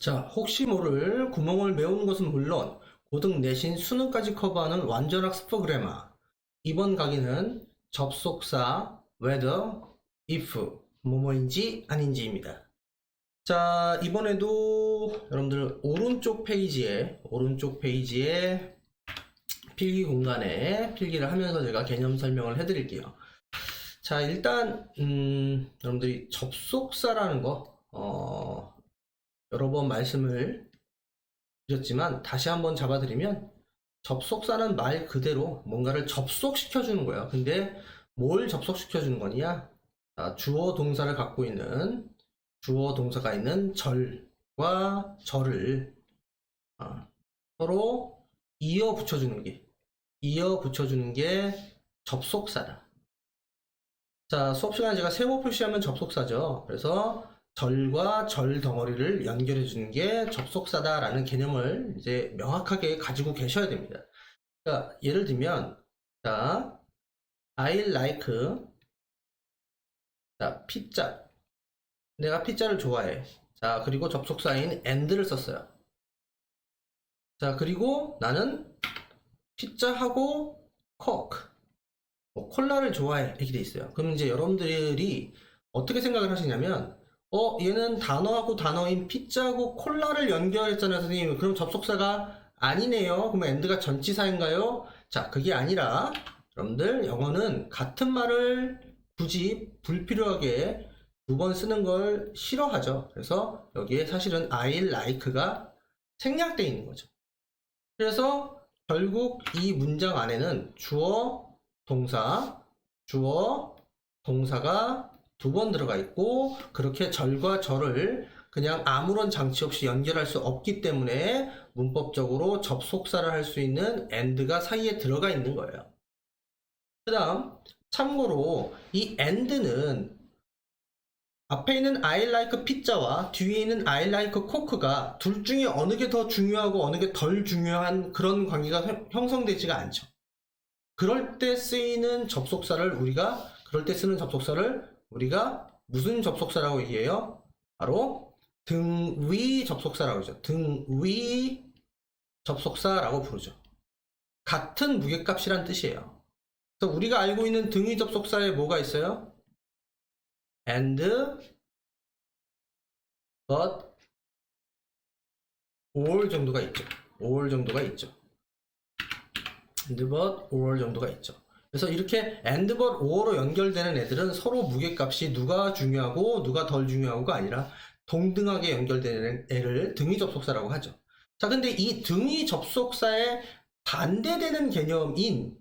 자, 혹시 모를 구멍을 메우는 것은 물론 고등 내신 수능까지 커버하는 완전 학습 프로그래머. 이번 강의는 접속사 whether, if, 뭐뭐인지 아닌지입니다. 자, 이번에도 여러분들 오른쪽 페이지에 필기 공간에 필기를 하면서 제가 개념 설명을 해드릴게요. 자, 일단 여러분들이 접속사라는 거 여러 번 말씀을 드렸지만 다시 한번 잡아드리면, 접속사는 말 그대로 뭔가를 접속시켜주는 거예요. 근데 뭘 접속시켜주는 거냐? 주어 동사를 갖고 있는, 주어 동사가 있는 절과 절을 서로 이어 붙여주는 게 접속사다. 자, 수업 시간에 제가 세모 표시하면 접속사죠. 그래서 절과 절 덩어리를 연결해 주는 게 접속사다라는 개념을 이제 명확하게 가지고 계셔야 됩니다. 자, 예를 들면, 자, I like, 자, 피자. 내가 피자를 좋아해. 자, 그리고 접속사인 and를 썼어요. 자, 그리고 나는 피자하고 coke, 콜라를 좋아해. 이렇게 돼 있어요. 그럼 이제 여러분들이 어떻게 생각을 하시냐면, 얘는 단어하고 단어인 피자하고 콜라를 연결했잖아요, 선생님. 그럼 접속사가 아니네요. 그러면 and가 전치사인가요? 자, 그게 아니라 여러분들 영어는 같은 말을 굳이 불필요하게 두 번 쓰는 걸 싫어하죠. 그래서 여기에 사실은 I like가 생략되어 있는 거죠. 그래서 결국 이 문장 안에는 주어, 동사가 두 번 들어가 있고, 그렇게 절과 절을 그냥 아무런 장치 없이 연결할 수 없기 때문에 문법적으로 접속사를 할 수 있는 and가 사이에 들어가 있는 거예요. 그 다음, 참고로 이 and는 앞에 있는 I like 피자와 뒤에 있는 I like coke가 둘 중에 어느 게 더 중요하고 어느 게 덜 중요한 그런 관계가 형성되지가 않죠. 그럴 때 쓰는 접속사를 우리가 무슨 접속사라고 얘기해요? 바로 등위 접속사라고 하죠. 등위 접속사라고 부르죠. 같은 무게값이란 뜻이에요. 그래서 우리가 알고 있는 등위 접속사에 뭐가 있어요? and, but, or 정도가 있죠. and, but, or 정도가 있죠. 그래서 이렇게 and, but, or로 연결되는 애들은 서로 무게값이 누가 중요하고 누가 덜 중요하고가 아니라 동등하게 연결되는 애를 등위 접속사라고 하죠. 자, 근데 이 등위 접속사에 반대되는 개념인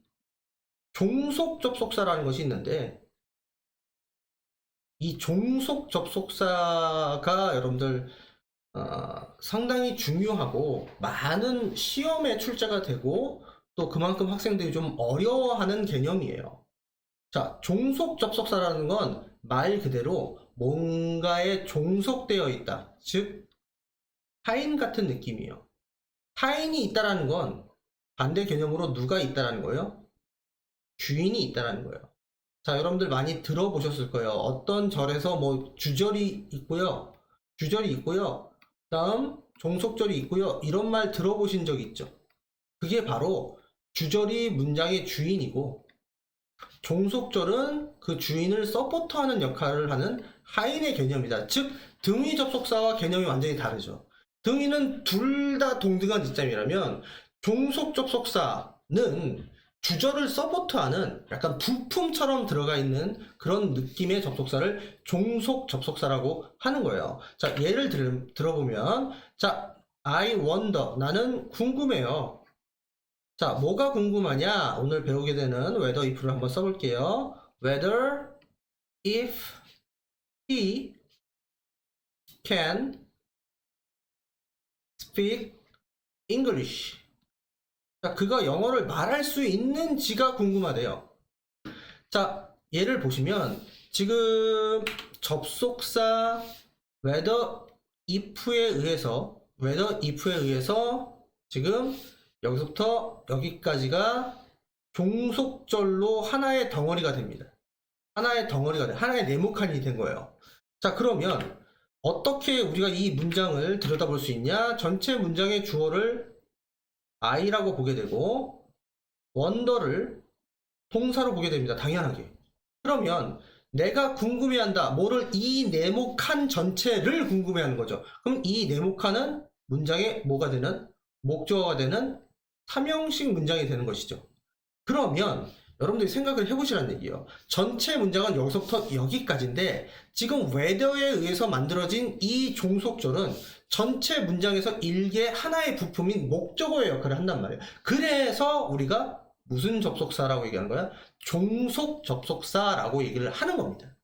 종속 접속사라는 것이 있는데, 이 종속 접속사가 여러분들 상당히 중요하고 많은 시험에 출제가 되고 또 그만큼 학생들이 좀 어려워하는 개념이에요. 자, 종속 접속사라는 건 말 그대로 뭔가에 종속되어 있다. 즉, 타인 같은 느낌이에요. 타인이 있다라는 건 반대 개념으로 누가 있다라는 거예요? 주인이 있다라는 거예요. 자, 여러분들 많이 들어보셨을 거예요. 어떤 절에서 뭐 주절이 있고요. 다음 종속절이 있고요. 이런 말 들어보신 적 있죠? 그게 바로 주절이 문장의 주인이고, 종속절은 그 주인을 서포트하는 역할을 하는 하인의 개념이다. 즉, 등위 접속사와 개념이 완전히 다르죠. 등위는 둘 다 동등한 지점이라면 종속 접속사는 주절을 서포트하는 약간 부품처럼 들어가 있는 그런 느낌의 접속사를 종속 접속사라고 하는 거예요. 자, 예를 들어보면, 자, I wonder, 나는 궁금해요. 자, 뭐가 궁금하냐? 오늘 배우게 되는 whether if를 한번 써볼게요. whether if he can speak English. 자, 그가 영어를 말할 수 있는지가 궁금하대요. 자, 예를 보시면 지금 접속사 whether if에 의해서 지금 여기서부터 여기까지가 종속절로 하나의 덩어리가 됩니다. 하나의 덩어리가 돼. 하나의 네모칸이 된 거예요. 자, 그러면 어떻게 우리가 이 문장을 들여다볼 수 있냐? 전체 문장의 주어를 I라고 보게 되고 원더를 동사로 보게 됩니다. 당연하게. 그러면 내가 궁금해한다. 뭐를? 이 네모칸 전체를 궁금해하는 거죠. 그럼 이 네모칸은 문장의 뭐가 되는? 목적어가 되는 삼형식 문장이 되는 것이죠. 그러면 여러분들이 생각을 해보시라는 얘기예요. 전체 문장은 여기서부터 여기까지인데 지금 whether에 의해서 만들어진 이 종속절은 전체 문장에서 일개 하나의 부품인 목적어의 역할을 한단 말이에요. 그래서 우리가 무슨 접속사라고 얘기하는 거야? 종속 접속사라고 얘기를 하는 겁니다.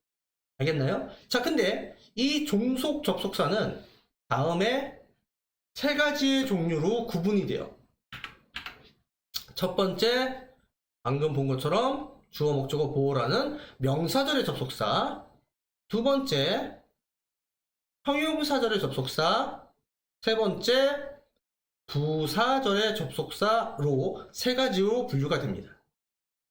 알겠나요? 자, 근데 이 종속 접속사는 다음에 세 가지의 종류로 구분이 돼요. 첫 번째, 방금 본 것처럼 주어 목적어 보호라는 명사절의 접속사. 두 번째, 형용사절의 접속사. 세 번째, 부사절의 접속사로 세 가지로 분류가 됩니다.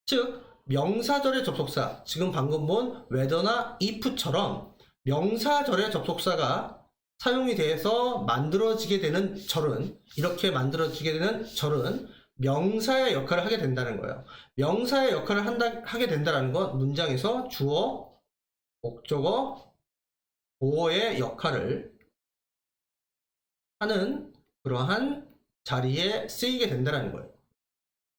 즉, 명사절의 접속사, 지금 방금 본 whether나 if처럼 명사절의 접속사가 사용이 돼서 만들어지게 되는 절은, 이렇게 만들어지게 되는 절은 명사의 역할을 하게 된다는 거예요. 명사의 역할을 하게 된다는 건 문장에서 주어, 목적어, 보어의 역할을 하는 그러한 자리에 쓰이게 된다는 거예요.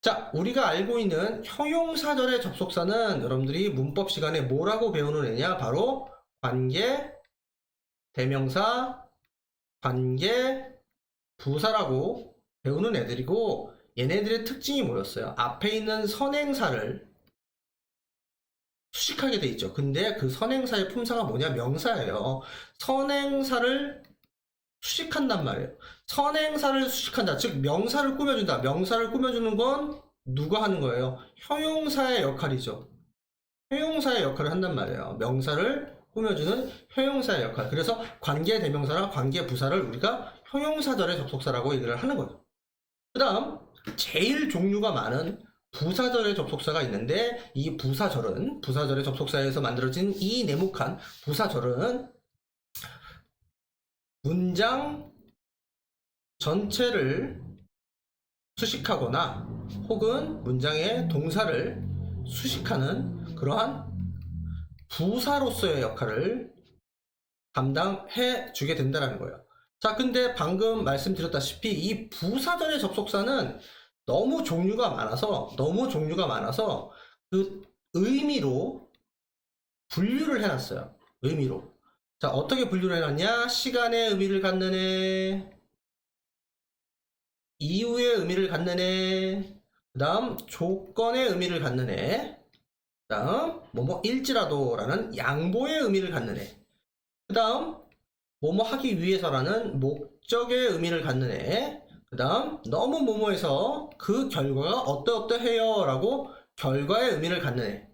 자, 우리가 알고 있는 형용사절의 접속사는 여러분들이 문법 시간에 뭐라고 배우는 애냐? 바로 관계, 대명사, 관계, 부사라고 배우는 애들이고 얘네들의 특징이 뭐였어요? 앞에 있는 선행사를 수식하게 돼 있죠. 근데 그 선행사의 품사가 뭐냐? 명사예요. 선행사를 수식한단 말이에요. 선행사를 수식한다. 즉 명사를 꾸며준다. 명사를 꾸며주는 건 누가 하는 거예요? 형용사의 역할이죠. 형용사의 역할을 한단 말이에요. 명사를 꾸며주는 형용사의 역할. 그래서 관계 대명사랑 관계 부사를 우리가 형용사절의 접속사라고 얘기를 하는 거예요. 그 다음 제일 종류가 많은 부사절의 접속사가 있는데 이 부사절의 접속사에서 만들어진 이 네모칸 부사절은 문장 전체를 수식하거나 혹은 문장의 동사를 수식하는 그러한 부사로서의 역할을 감당해 주게 된다는 거예요. 자, 근데 방금 말씀드렸다시피 이 부사절의 접속사는 너무 종류가 많아서 그 의미로 분류를 해놨어요. 의미로. 자, 어떻게 분류를 해놨냐? 시간의 의미를 갖는 애, 이유의 의미를 갖는 애, 그 다음 조건의 의미를 갖는 애, 그 다음 뭐뭐일지라도라는 양보의 의미를 갖는 애, 그 다음 뭐뭐 하기 위해서라는 목적의 의미를 갖는 애, 그 다음 너무 뭐뭐해서 그 결과가 어떠어떠해요 라고 결과의 의미를 갖는 애,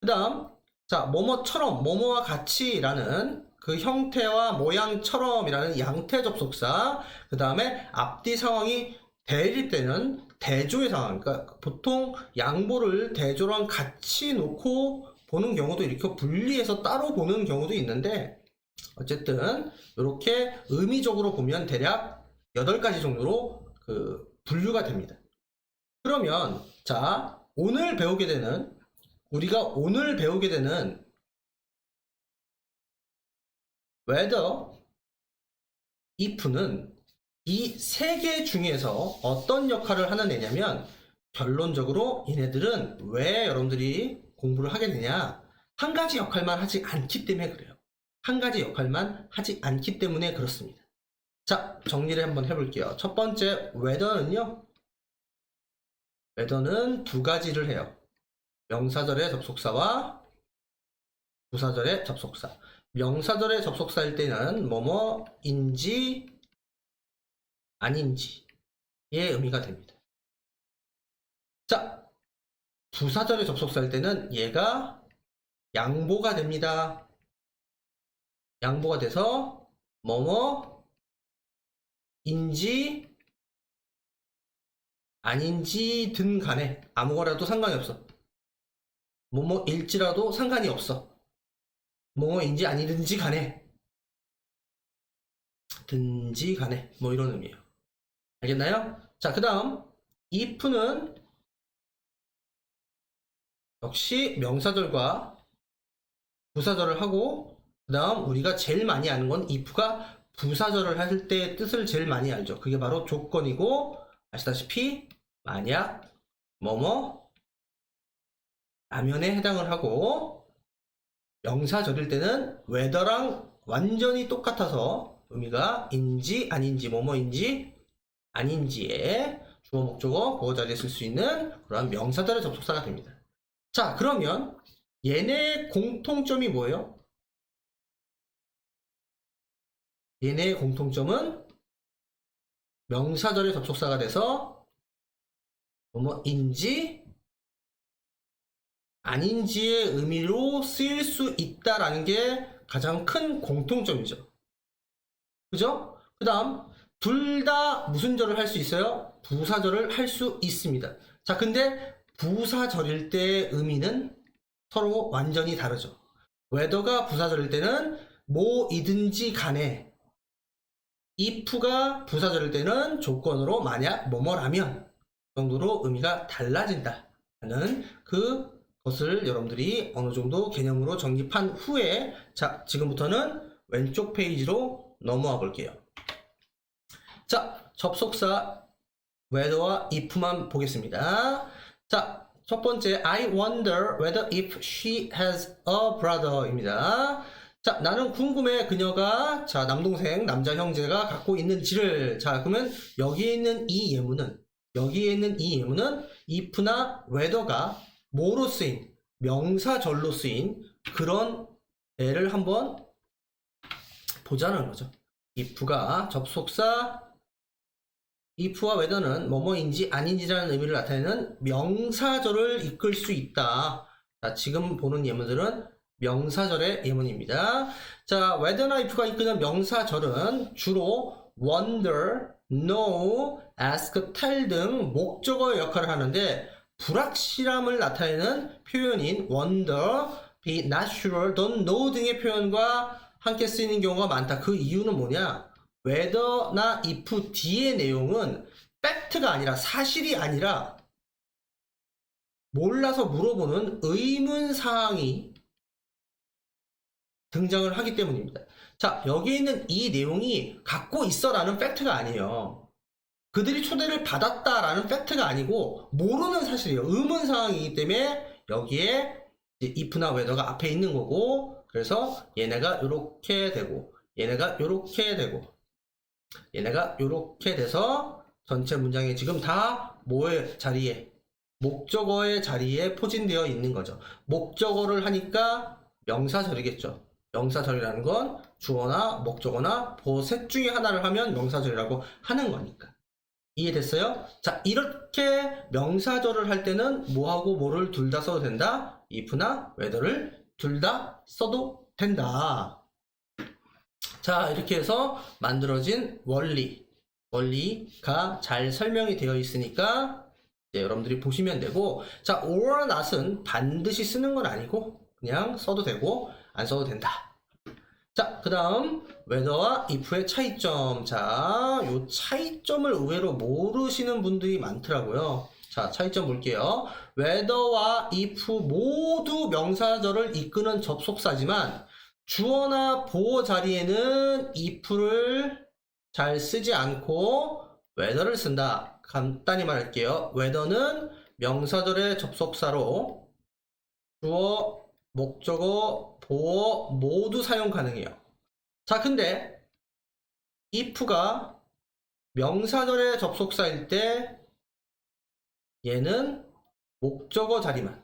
그 다음 자 뭐뭐처럼 뭐뭐와 같이라는 그 형태와 모양처럼이라는 양태 접속사, 그 다음에 앞뒤 상황이 대립되는 대조의 상황, 그러니까 보통 양보를 대조랑 같이 놓고 보는 경우도 이렇게 분리해서 따로 보는 경우도 있는데 어쨌든 이렇게 의미적으로 보면 대략 8가지 정도로 그 분류가 됩니다. 그러면 자 우리가 오늘 배우게 되는 whether, if는 이 세 개 중에서 어떤 역할을 하는 애냐면 결론적으로 얘네들은 왜 여러분들이 공부를 하게 되냐? 한 가지 역할만 하지 않기 때문에 그래요. 한 가지 역할만 하지 않기 때문에 그렇습니다. 자, 정리를 한번 해볼게요. 첫 번째 whether는요. whether는 두 가지를 해요. 명사절의 접속사와 부사절의 접속사. 명사절의 접속사일 때는 뭐뭐인지 아닌지의 의미가 됩니다. 자, 부사절의 접속사일 때는 얘가 양보가 됩니다. 양보가 돼서 뭐뭐인지 아닌지든 간에 아무거나도 상관이 없어. 뭐뭐일지라도 상관이 없어. 뭐뭐인지 아니든지 간에 든지 간에 뭐 이런 의미예요. 알겠나요? 자, 그 다음 if는 역시 명사절과 부사절을 하고, 그 다음 우리가 제일 많이 아는 건 if가 부사절을 할 때 뜻을 제일 많이 알죠. 그게 바로 조건이고, 아시다시피 만약 뭐뭐 라면에 해당을 하고, 명사절일 때는 whether랑 완전히 똑같아서 의미가 인지 아닌지 뭐뭐인지 아닌지에 주어 목적어 보호 자리에 쓸 수 있는 그런 명사절의 접속사가 됩니다. 자, 그러면 얘네의 공통점이 뭐예요? 얘네의 공통점은 명사절의 접속사가 돼서 뭐뭐인지 아닌지의 의미로 쓰일 수 있다라는 게 가장 큰 공통점이죠. 그죠? 그 다음 둘 다 무슨 절을 할 수 있어요? 부사절을 할 수 있습니다. 자, 근데 부사절일 때의 의미는 서로 완전히 다르죠. whether가 부사절일 때는 뭐이든지 간에, if가 부사절일 때는 조건으로 만약 뭐뭐라면 정도로 의미가 달라진다 하는 그것을 여러분들이 어느 정도 개념으로 정립한 후에, 자, 지금부터는 왼쪽 페이지로 넘어와 볼게요. 자, 접속사 whether와 if만 보겠습니다. 자, 첫 번째 I wonder whether if she has a brother 입니다. 자, 나는 궁금해 그녀가 자 남동생 남자 형제가 갖고 있는지를. 자, 그러면 여기에 있는 이 예문은 if나 whether가 뭐로 쓰인, 명사절로 쓰인 그런 애를 한번 보자는 거죠. if가 접속사, if와 whether는 뭐뭐인지 아닌지라는 의미를 나타내는 명사절을 이끌 수 있다. 자, 지금 보는 예문들은 명사절의 예문입니다. 자, whether나 if가 이끄는 명사절은 주로 wonder, know, ask, tell 등 목적어의 역할을 하는데, 불확실함을 나타내는 표현인 wonder, be not sure, don't know 등의 표현과 함께 쓰이는 경우가 많다. 그 이유는 뭐냐? whether나 if 뒤의 내용은 팩트가 아니라, 사실이 아니라 몰라서 물어보는 의문사항이 등장을 하기 때문입니다. 자, 여기 있는 이 내용이 갖고 있어라는 팩트가 아니에요. 그들이 초대를 받았다라는 팩트가 아니고 모르는 사실이에요. 의문사항이기 때문에 여기에 if나 whether가 앞에 있는 거고, 그래서 얘네가 이렇게 되고 얘네가 이렇게 되고 얘네가 이렇게 돼서 전체 문장이 지금 다 뭐의 자리에, 목적어의 자리에 포진되어 있는 거죠. 목적어를 하니까 명사절이겠죠. 명사절이라는 건 주어나 목적어나 보어 셋 중에 하나를 하면 명사절이라고 하는 거니까. 이해됐어요? 자, 이렇게 명사절을 할 때는 뭐하고 뭐를 둘 다 써도 된다. if나 whether를 둘 다 써도 된다. 자, 이렇게 해서 만들어진 원리가 잘 설명이 되어 있으니까 이제 여러분들이 보시면 되고, 자, or not은 반드시 쓰는 건 아니고 그냥 써도 되고 안 써도 된다. 자, 그 다음 whether와 if의 차이점. 자, 요 차이점을 의외로 모르시는 분들이 많더라고요. 자, 차이점 볼게요. whether와 if 모두 명사절을 이끄는 접속사지만 주어나 보어 자리에는 if를 잘 쓰지 않고 whether를 쓴다. 간단히 말할게요. whether는 명사절의 접속사로 주어, 목적어, 보어 모두 사용 가능해요. 자, 근데 if가 명사절의 접속사일 때 얘는 목적어 자리만,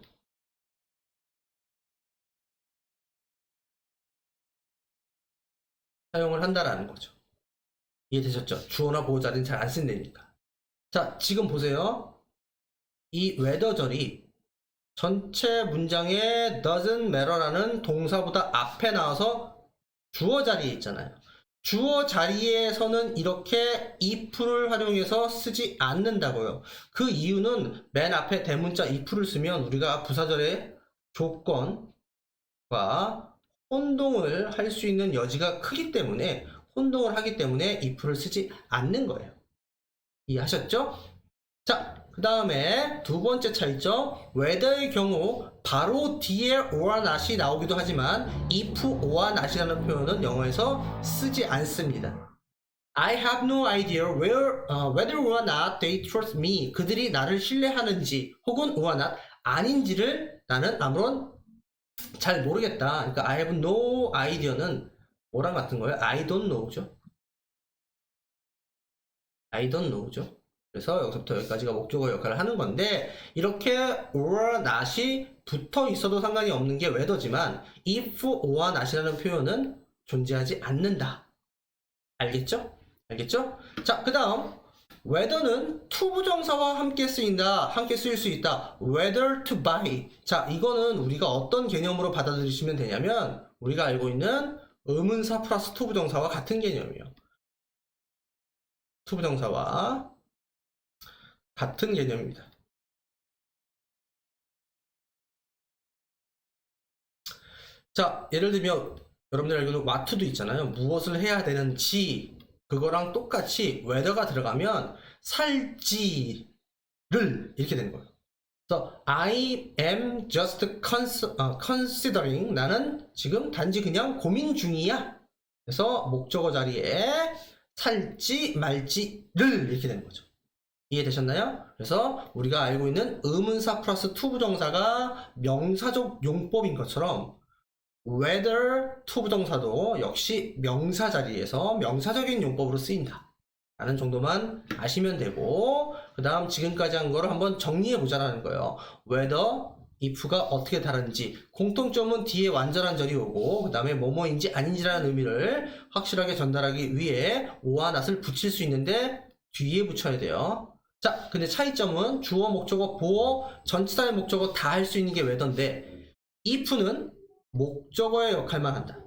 사용을 한다라는 거죠. 이해되셨죠? 주어나 보어 자리는 잘 안 쓴다니까. 자, 지금 보세요. 이 whether절이 전체 문장에 doesn't matter라는 동사보다 앞에 나와서 주어 자리에 있잖아요. 주어 자리에서는 이렇게 if를 활용해서 쓰지 않는다고요. 그 이유는 맨 앞에 대문자 if를 쓰면 우리가 부사절의 조건과 혼동을 할 수 있는 여지가 크기 때문에, 혼동을 하기 때문에 if를 쓰지 않는 거예요. 이해하셨죠? 자, 그 다음에 두 번째 차이점, whether의 경우 바로 뒤에 or not이 나오기도 하지만 if or not이라는 표현은 영어에서 쓰지 않습니다. I have no idea whether or not they trust me. 그들이 나를 신뢰하는지 혹은 or not 아닌지를 나는 아무런 잘 모르겠다. 그러니까 I have no idea는 뭐랑 같은 거예요? I don't know죠. I don't know죠. 그래서 여기서부터 여기까지가 목적어 역할을 하는 건데, 이렇게 or not이 붙어 있어도 상관이 없는 게 whether지만 if or not이라는 표현은 존재하지 않는다. 알겠죠? 알겠죠? 자, 그 다음 whether는 to 부정사와 함께 쓰인다, 함께 쓰일 수 있다. whether to buy. 자, 이거는 우리가 어떤 개념으로 받아들이시면 되냐면, 우리가 알고 있는 의문사 플러스 to 부정사와 같은 개념이에요. to 부정사와 같은 개념입니다. 자, 예를 들면 여러분들 알고 있는 what도 있잖아요. 무엇을 해야 되는지, 그거랑 똑같이 whether가 들어가면 살지를 이렇게 되는 거예요. 그래서 I am just considering, 나는 지금 단지 그냥 고민 중이야. 그래서 목적어 자리에 살지 말지를 이렇게 되는 거죠. 이해되셨나요? 그래서 우리가 알고 있는 의문사 플러스 to 부정사가 명사적 용법인 것처럼 whether to 부정사도 역시 명사 자리에서 명사적인 용법으로 쓰인다 라는 정도만 아시면 되고, 그 다음 지금까지 한 거를 한번 정리해 보자라는 거예요. whether, if가 어떻게 다른지, 공통점은 뒤에 완전한 절이 오고 그 다음에 뭐뭐인지 아닌지라는 의미를 확실하게 전달하기 위해 or not을 붙일 수 있는데 뒤에 붙여야 돼요. 자, 근데 차이점은 주어, 목적어, 보어, 전치사의 목적어 다 할 수 있는 게 whether인데, if는 목적어의 역할만 한다.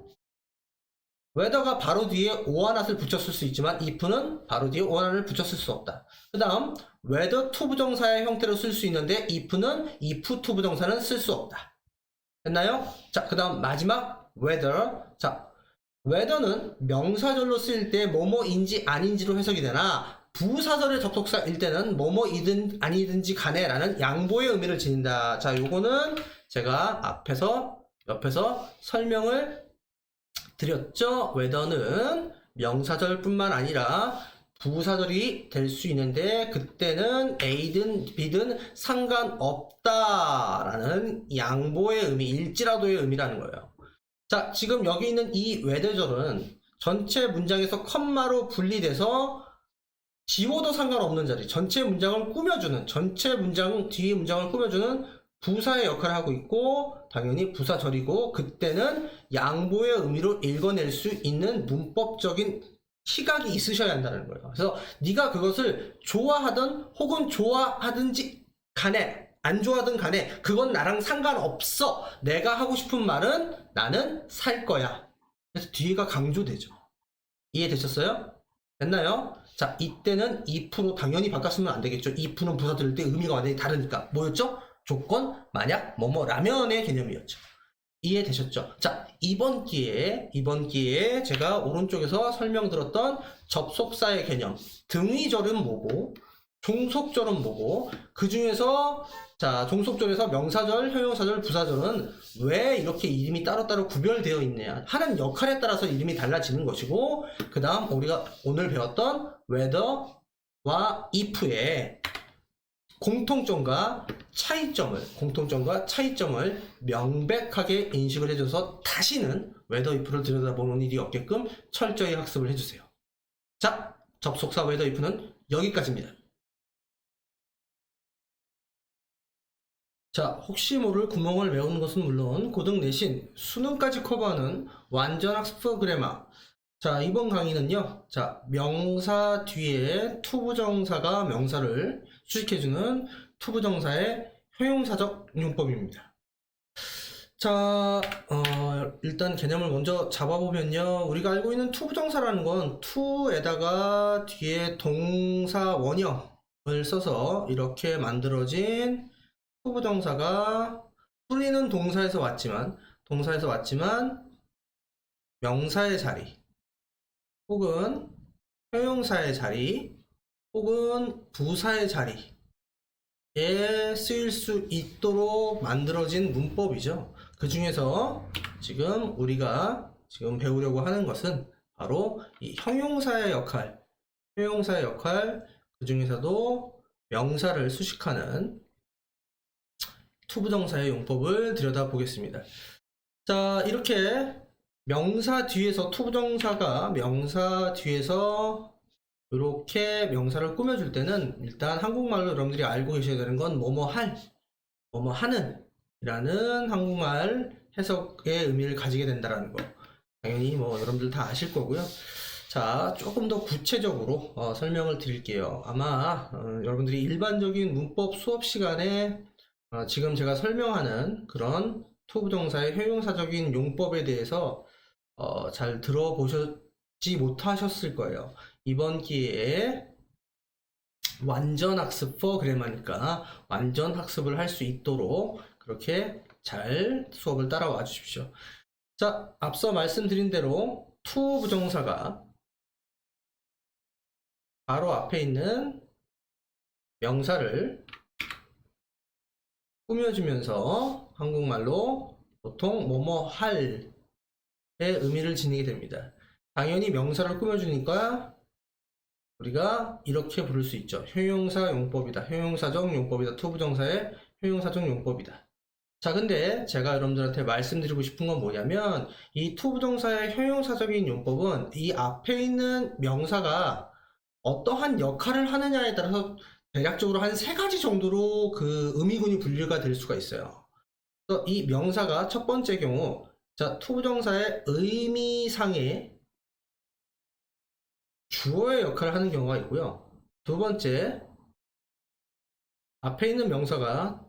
whether가 바로 뒤에 or not을 붙였을 수 있지만 if는 바로 뒤에 or not을 붙였을 수 없다. 그 다음 whether to 부정사의 형태로 쓸 수 있는데 if는 if to 부정사는 쓸 수 없다. 됐나요? 자, 그 다음 마지막 whether. 자, whether는 명사절로 쓰일 때 뭐뭐인지 아닌지로 해석이 되나, 부사절의 접속사일 때는 뭐뭐이든 아니든지 간에 라는 양보의 의미를 지닌다. 자, 요거는 제가 옆에서 설명을 드렸죠. whether는 명사절뿐만 아니라 부사절이 될 수 있는데, 그때는 A든 B든 상관없다라는 양보의 의미, 일지라도의 의미라는 거예요. 자, 지금 여기 있는 이 whether절은 전체 문장에서 컴마로 분리돼서 지워도 상관없는 자리, 전체 문장을 꾸며주는, 전체 문장 뒤에 문장을 꾸며주는 부사의 역할을 하고 있고, 당연히 부사절이고, 그때는 양보의 의미로 읽어낼 수 있는 문법적인 시각이 있으셔야 한다는 거예요. 그래서 네가 그것을 좋아하든 혹은 좋아하든지 간에, 안 좋아하든 간에 그건 나랑 상관없어. 내가 하고 싶은 말은 나는 살 거야. 그래서 뒤에가 강조되죠. 이해되셨어요? 됐나요? 자, 이때는 if로 당연히 바꿨으면 안 되겠죠. if는 부사 들을 때 의미가 완전히 다르니까. 뭐였죠? 조건, 만약, 뭐뭐라면의 개념이었죠. 이해되셨죠? 자, 이번 기회에 제가 오른쪽에서 설명드렸던 접속사의 개념, 등위절은 뭐고 종속절은 뭐고, 그 중에서 자, 종속절에서 명사절, 형용사절, 부사절은 왜 이렇게 이름이 따로따로 구별되어 있냐 하는 역할에 따라서 이름이 달라지는 것이고, 그 다음 우리가 오늘 배웠던 whether와 if의 공통점과 차이점을 명백하게 인식을 해줘서 다시는 whether if를 들여다보는 일이 없게끔 철저히 학습을 해주세요. 자, 접속사 whether if는 여기까지입니다. 자, 혹시 모를 구멍을 메우는 것은 물론 고등 내신 수능까지 커버하는 완전 학습 프로그래머. 자, 이번 강의는요, 자, 명사 뒤에 투부정사가 명사를 수식해주는 투부정사의 형용사적 용법입니다. 자, 일단 개념을 먼저 잡아보면요. 우리가 알고 있는 to 부정사라는 건 to에다가 뒤에 동사 원형을 써서 이렇게 만들어진 to 부정사가 to는 동사에서 왔지만 명사의 자리 혹은 형용사의 자리 혹은 부사의 자리에 쓰일 수 있도록 만들어진 문법이죠. 그 중에서 지금 우리가 지금 배우려고 하는 것은 바로 이 형용사의 역할, 그 중에서도 명사를 수식하는 투부정사의 용법을 들여다보겠습니다. 자, 이렇게 명사 뒤에서 투부정사가 명사 뒤에서 이렇게 명사를 꾸며줄 때는 일단 한국말로 여러분들이 알고 계셔야 되는 건 뭐뭐 할, 뭐뭐 하는 이라는 한국말 해석의 의미를 가지게 된다는 거. 당연히 뭐 여러분들 다 아실 거고요. 자, 조금 더 구체적으로 설명을 드릴게요. 아마 여러분들이 일반적인 문법 수업 시간에 지금 제가 설명하는 그런 투부정사의 형용사적인 용법에 대해서 잘 들어보셨지 못하셨을 거예요. 이번 기회에 완전 학습 for 그래마니까 완전 학습을 할 수 있도록 그렇게 잘 수업을 따라와 주십시오. 자, 앞서 말씀드린 대로 to 부정사가 바로 앞에 있는 명사를 꾸며주면서 한국말로 보통 뭐뭐 할의 의미를 지니게 됩니다. 당연히 명사를 꾸며주니까 우리가 이렇게 부를 수 있죠. 형용사 용법이다. 형용사적 용법이다. to 부정사의 형용사적 용법이다. 자, 근데 제가 여러분들한테 말씀드리고 싶은 건 뭐냐면 이 to 부정사의 형용사적인 용법은 이 앞에 있는 명사가 어떠한 역할을 하느냐에 따라서 대략적으로 한 3가지 정도로 그 의미군이 분류가 될 수가 있어요. 그래서 이 명사가 첫 번째 경우, 자, to 부정사의 의미상의 주어의 역할을 하는 경우가 있고요. 두 번째, 앞에 있는 명사가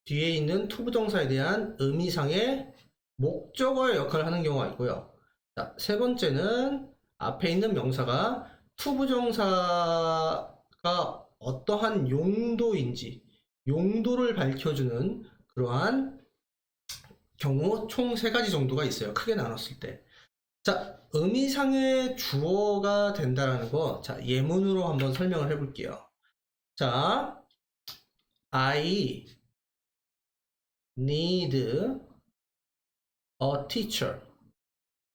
뒤에 있는 to 부정사에 대한 의미상의 목적어의 역할을 하는 경우가 있고요. 자, 세 번째는 앞에 있는 명사가 to 부정사가 어떠한 용도인지 용도를 밝혀주는 그러한 경우 총 3가지 정도가 있어요. 크게 나눴을 때. 자, 의미상의 주어가 된다라는 거, 자, 예문으로 한번 설명을 해볼게요. 자, I need a teacher.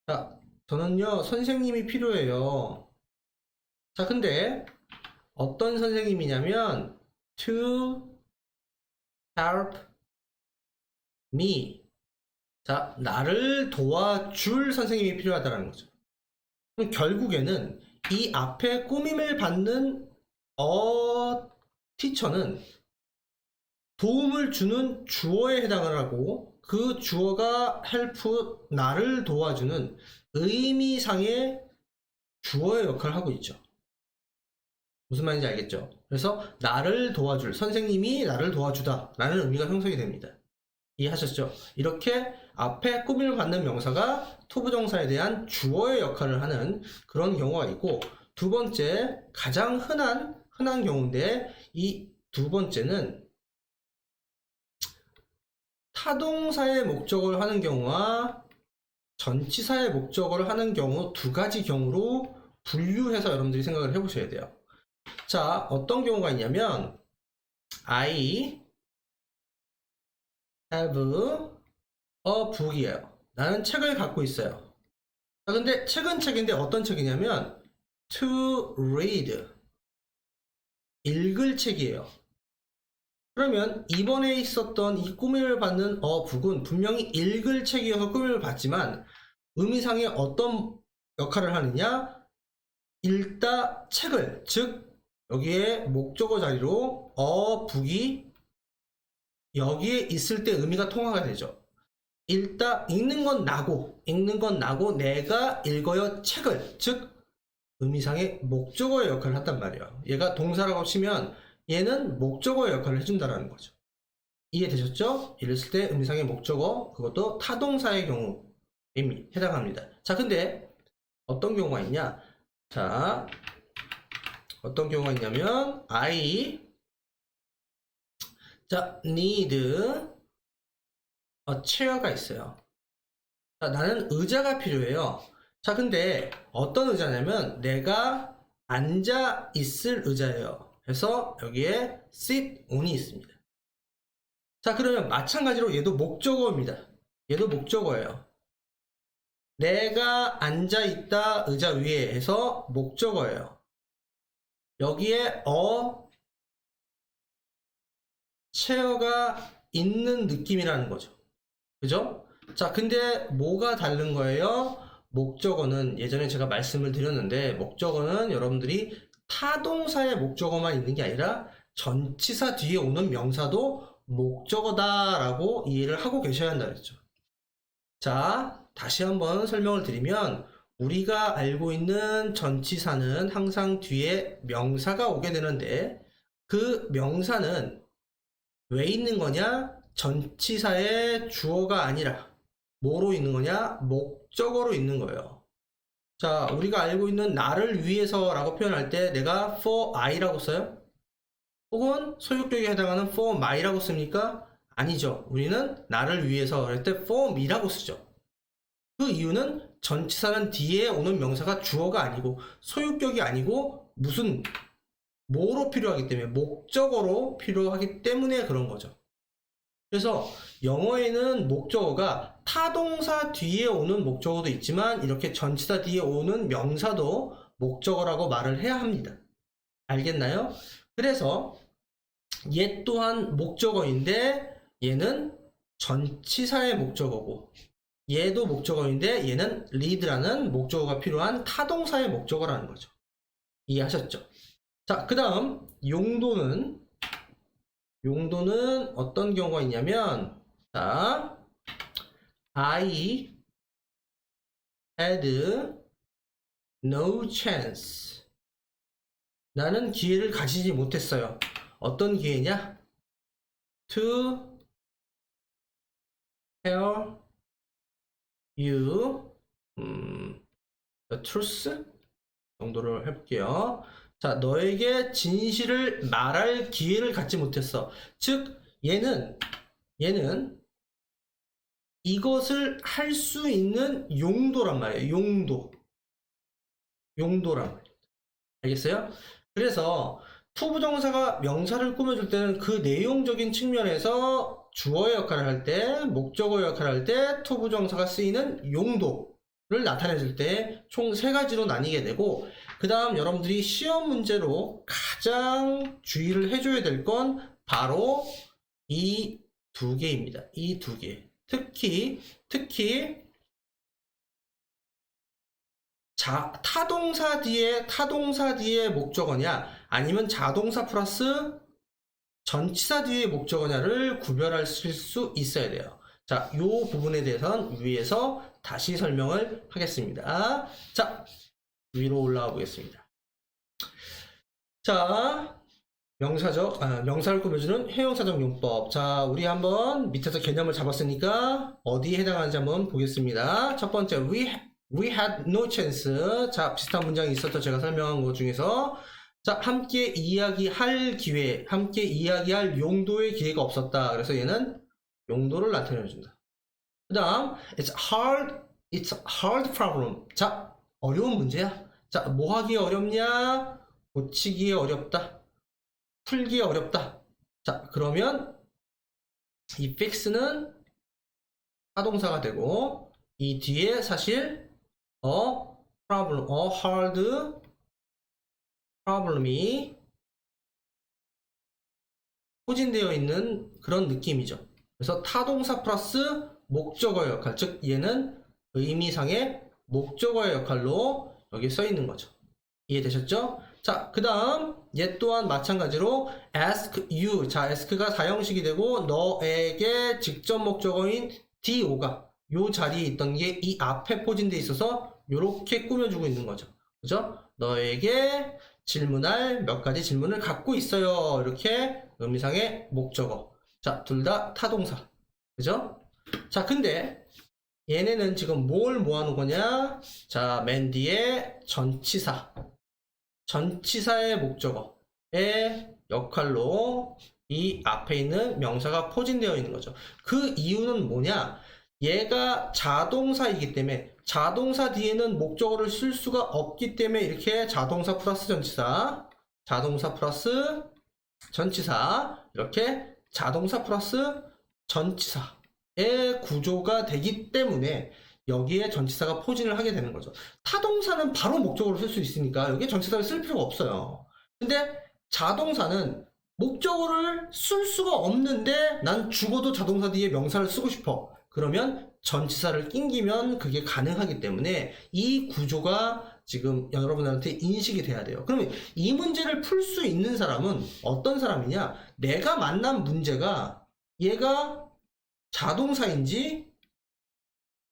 자, 저는요, 선생님이 필요해요. 자, 근데 어떤 선생님이냐면 to help me. 자, 나를 도와줄 선생님이 필요하다는 거죠. 그럼 결국에는 이 앞에 꾸밈을 받는 티처는 도움을 주는 주어에 해당을 하고 그 주어가 help, 나를 도와주는 의미상의 주어의 역할을 하고 있죠. 무슨 말인지 알겠죠? 그래서 나를 도와줄, 선생님이 나를 도와주다 라는 의미가 형성이 됩니다. 이해하셨죠? 이렇게 앞에 꾸밈을 받는 명사가 to 부정사에 대한 주어의 역할을 하는 그런 경우가 있고, 두 번째, 가장 흔한 경우인데 이 두 번째는 타동사의 목적어를 하는 경우와 전치사의 목적어를 하는 경우 2가지 경우로 분류해서 여러분들이 생각을 해보셔야 돼요. 자, 어떤 경우가 있냐면 I have a book이에요. 나는 책을 갖고 있어요. 자, 근데 책은 책인데 어떤 책이냐면 to read, 읽을 책이에요. 그러면 이번에 있었던 이 꾸밈을 받는 book은 분명히 읽을 책이어서 꾸밈을 받지만 의미상에 어떤 역할을 하느냐? 읽다 책을, 즉 여기에 목적어 자리로 book이 여기에 있을 때 의미가 통화가 되죠. 읽는 건 나고 내가 읽어요 책을, 즉 의미상의 목적어의 역할을 한단 말이에요. 얘가 동사라고 치면 얘는 목적어의 역할을 해준다는 거죠. 이해되셨죠? 이랬을 때 의미상의 목적어, 그것도 타동사의 경우 해당합니다. 자, 근데 어떤 경우가 있냐? 자, 어떤 경우가 있냐면 자, need a chair가 있어요. 자, 나는 의자가 필요해요. 자, 근데 어떤 의자냐면 내가 앉아 있을 의자예요. 그래서 여기에 sit on이 있습니다. 자, 그러면 마찬가지로 얘도 목적어입니다. 얘도 목적어예요. 내가 앉아 있다 의자 위에 해서 목적어예요. 여기에 체어가 있는 느낌이라는 거죠. 그죠? 자, 근데 뭐가 다른 거예요? 목적어는 예전에 제가 말씀을 드렸는데 목적어는 여러분들이 타동사의 목적어만 있는 게 아니라 전치사 뒤에 오는 명사도 목적어다라고 이해를 하고 계셔야 한다 그랬죠. 자, 다시 한번 설명을 드리면 우리가 알고 있는 전치사는 항상 뒤에 명사가 오게 되는데 그 명사는 왜 있는 거냐? 전치사의 주어가 아니라 뭐로 있는 거냐? 목적어로 있는 거예요. 자, 우리가 알고 있는 나를 위해서 라고 표현할 때 내가 for I라고 써요? 혹은 소유격에 해당하는 for my라고 씁니까? 아니죠. 우리는 나를 위해서 할 때 for me라고 쓰죠. 그 이유는 전치사는 뒤에 오는 명사가 주어가 아니고 소유격이 아니고 무슨 뭐로 필요하기 때문에 목적어로 필요하기 때문에 그런 거죠. 그래서 영어에는 목적어가 타동사 뒤에 오는 목적어도 있지만 이렇게 전치사 뒤에 오는 명사도 목적어라고 말을 해야 합니다. 알겠나요? 그래서 얘 또한 목적어인데 얘는 전치사의 목적어고 얘도 목적어인데 얘는 lead라는 목적어가 필요한 타동사의 목적어라는 거죠. 이해하셨죠? 자, 그 다음 용도는 어떤 경우가 있냐면 자, I had no chance. 나는 기회를 가지지 못했어요. 어떤 기회냐? To tell you the truth 정도를 해볼게요. 자, 너에게 진실을 말할 기회를 갖지 못했어. 즉, 얘는 이것을 할 수 있는 용도란 말이에요. 용도란 말이에요. 알겠어요? 그래서 투부정사가 명사를 꾸며줄 때는 그 내용적인 측면에서 주어의 역할을 할 때, 목적어의 역할을 할 때 투부정사가 쓰이는 용도를 나타내줄 때 총 3가지로 나뉘게 되고 그 다음 여러분들이 시험 문제로 가장 주의를 해줘야 될 건 바로 이 2개입니다. 이 2개. 특히 타동사 뒤에 목적어냐 아니면 자동사 플러스 전치사 뒤에 목적어냐를 구별할 수 있어야 돼요. 자, 이 부분에 대해서는 위에서 다시 설명을 하겠습니다. 자, 위로 올라가 보겠습니다. 자, 명사를 꾸며주는 회용사적 용법. 자, 우리 한번 밑에서 개념을 잡았으니까 어디에 해당하는지 한번 보겠습니다. 첫 번째, we had no chance. 자, 비슷한 문장이 있었죠. 제가 설명한 것 중에서. 자, 함께 이야기할 기회, 함께 이야기할 용도의 기회가 없었다. 그래서 얘는 용도를 나타내준다. 그 다음, it's hard problem. 자, 어려운 문제야. 자, 뭐 하기 어렵냐? 고치기 어렵다. 풀기 어렵다. 자, 그러면 이 fix는 타동사가 되고 이 뒤에 사실 hard problem이 포진되어 있는 그런 느낌이죠. 그래서 타동사 플러스 목적어의 역할, 즉 얘는 의미상의 목적어의 역할로 여기 써 있는 거죠. 이해되셨죠? 자, 그 다음 얘 또한 마찬가지로 ask you. 자, ask가 사형식이 되고 너에게 직접 목적어인 do가 요 자리에 있던 게 이 앞에 포진되어 있어서 요렇게 꾸며주고 있는 거죠. 그죠? 너에게 질문할 몇 가지 질문을 갖고 있어요. 이렇게 의미상의 목적어. 자, 둘 다 타동사. 그죠? 자, 근데 얘네는 지금 뭘 모아놓은 거냐? 자, 맨 뒤에 전치사. 전치사의 목적어의 역할로 이 앞에 있는 명사가 포진되어 있는 거죠. 그 이유는 뭐냐? 얘가 자동사이기 때문에 자동사 뒤에는 목적어를 쓸 수가 없기 때문에 이렇게 자동사 플러스 전치사, 자동사 플러스 전치사, 이렇게 자동사 플러스 전치사의 구조가 되기 때문에 여기에 전치사가 포진을 하게 되는 거죠. 타동사는 바로 목적어로 쓸 수 있으니까 여기에 전치사를 쓸 필요가 없어요. 근데 자동사는 목적어를 쓸 수가 없는데 난 죽어도 자동사 뒤에 명사를 쓰고 싶어. 그러면 전치사를 낑기면 그게 가능하기 때문에 이 구조가 지금 여러분한테 인식이 돼야 돼요. 그러면 이 문제를 풀 수 있는 사람은 어떤 사람이냐? 내가 만난 문제가 얘가 자동사인지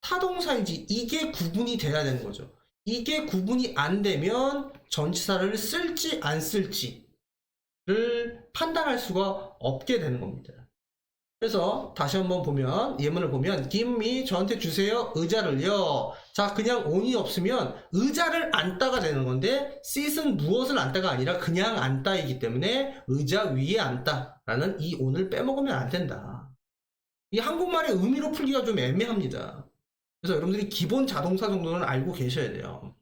타동사인지 이게 구분이 돼야 되는 거죠. 이게 구분이 안 되면 전치사를 쓸지 안 쓸지를 판단할 수가 없게 되는 겁니다. 그래서 다시 한번 보면 예문을 보면 give me 저한테 주세요 의자를요. 자, 그냥 on이 없으면 의자를 앉다가 되는 건데 sit은 무엇을 앉다가 아니라 그냥 앉다이기 때문에 의자 위에 앉다라는 이 on을 빼먹으면 안 된다. 이 한국말의 의미로 풀기가 좀 애매합니다. 그래서 여러분들이 기본 자동사 정도는 알고 계셔야 돼요.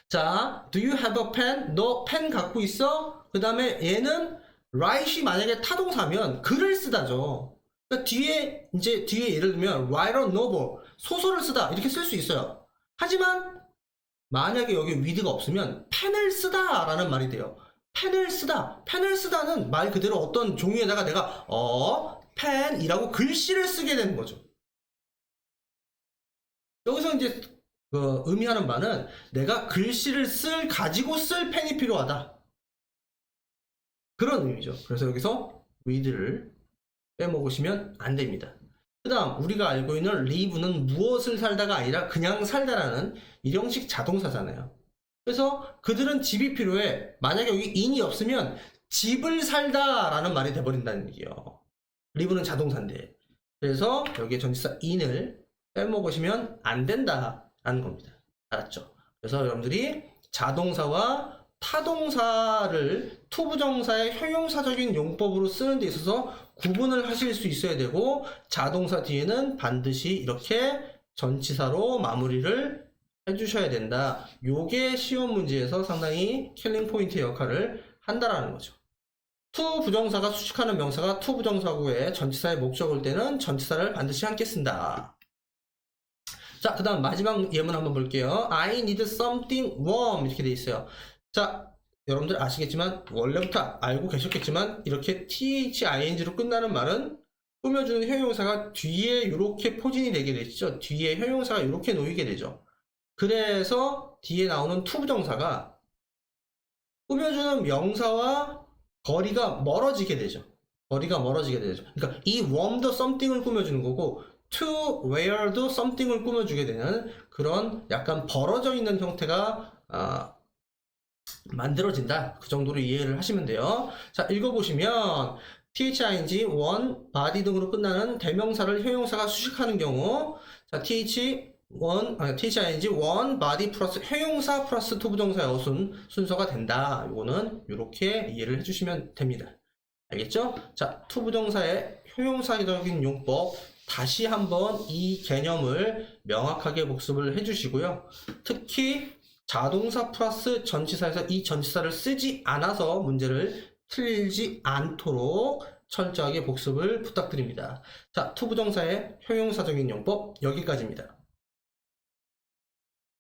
자, do you have a pen? 너 펜 갖고 있어? 그 다음에 얘는 write이 만약에 타동사면 글을 쓰다죠. 그러니까 뒤에 예를 들면 write a novel, 소설을 쓰다 이렇게 쓸 수 있어요. 하지만 만약에 여기 with가 없으면 펜을 쓰다 라는 말이 돼요. 펜을 쓰다는 말 그대로 어떤 종이에다가 내가 펜이라고 글씨를 쓰게 되는 거죠. 여기서 이제 의미하는 바는 내가 글씨를 가지고 쓸 펜이 필요하다. 그런 의미죠. 그래서 여기서 with를 빼먹으시면 안 됩니다. 그 다음 우리가 알고 있는 live는 무엇을 살다가 아니라 그냥 살다라는 일형식 자동사잖아요. 그래서 그들은 집이 필요해. 만약에 여기 in이 없으면 집을 살다라는 말이 돼버린다는 얘기예요. live는 자동사인데. 그래서 여기에 전치사 in을 빼먹으시면 안 된다라는 겁니다. 알았죠? 그래서 여러분들이 자동사와 타동사를 투부정사의 형용사적인 용법으로 쓰는 데 있어서 구분을 하실 수 있어야 되고 자동사 뒤에는 반드시 이렇게 전치사로 마무리를 해주셔야 된다. 요게 시험 문제에서 상당히 킬링 포인트의 역할을 한다라는 거죠. 투부정사가 수식하는 명사가 투부정사구에 전치사의 목적을 때는 전치사를 반드시 함께 쓴다. 자, 그 다음 마지막 예문 한번 볼게요. I need something warm 이렇게 돼 있어요. 자, 여러분들 아시겠지만 원래부터 알고 계셨겠지만 이렇게 thing로 끝나는 말은 꾸며주는 형용사가 뒤에 이렇게 포진이 되게 되죠. 뒤에 형용사가 이렇게 놓이게 되죠. 그래서 뒤에 나오는 투부정사가 꾸며주는 명사와 거리가 멀어지게 되죠. 그러니까 이 warm도 something을 꾸며주는 거고 to wear도 something을 꾸며주게 되는 그런 약간 벌어져 있는 형태가 만들어진다. 그 정도로 이해를 하시면 돼요. 자, 읽어보시면 thing, one, body 등으로 끝나는 대명사를 형용사가 수식하는 경우 자, thing, one, body 플러스 형용사 플러스 투부정사의 순서가 된다. 이거는 이렇게 이해를 해주시면 됩니다. 알겠죠? 자, 투부정사의 형용사적인 용법 다시 한번 이 개념을 명확하게 복습을 해주시고요. 특히 자동사 플러스 전치사에서 이 전치사를 쓰지 않아서 문제를 틀리지 않도록 철저하게 복습을 부탁드립니다. 자, 투부정사의 형용사적인 용법 여기까지입니다.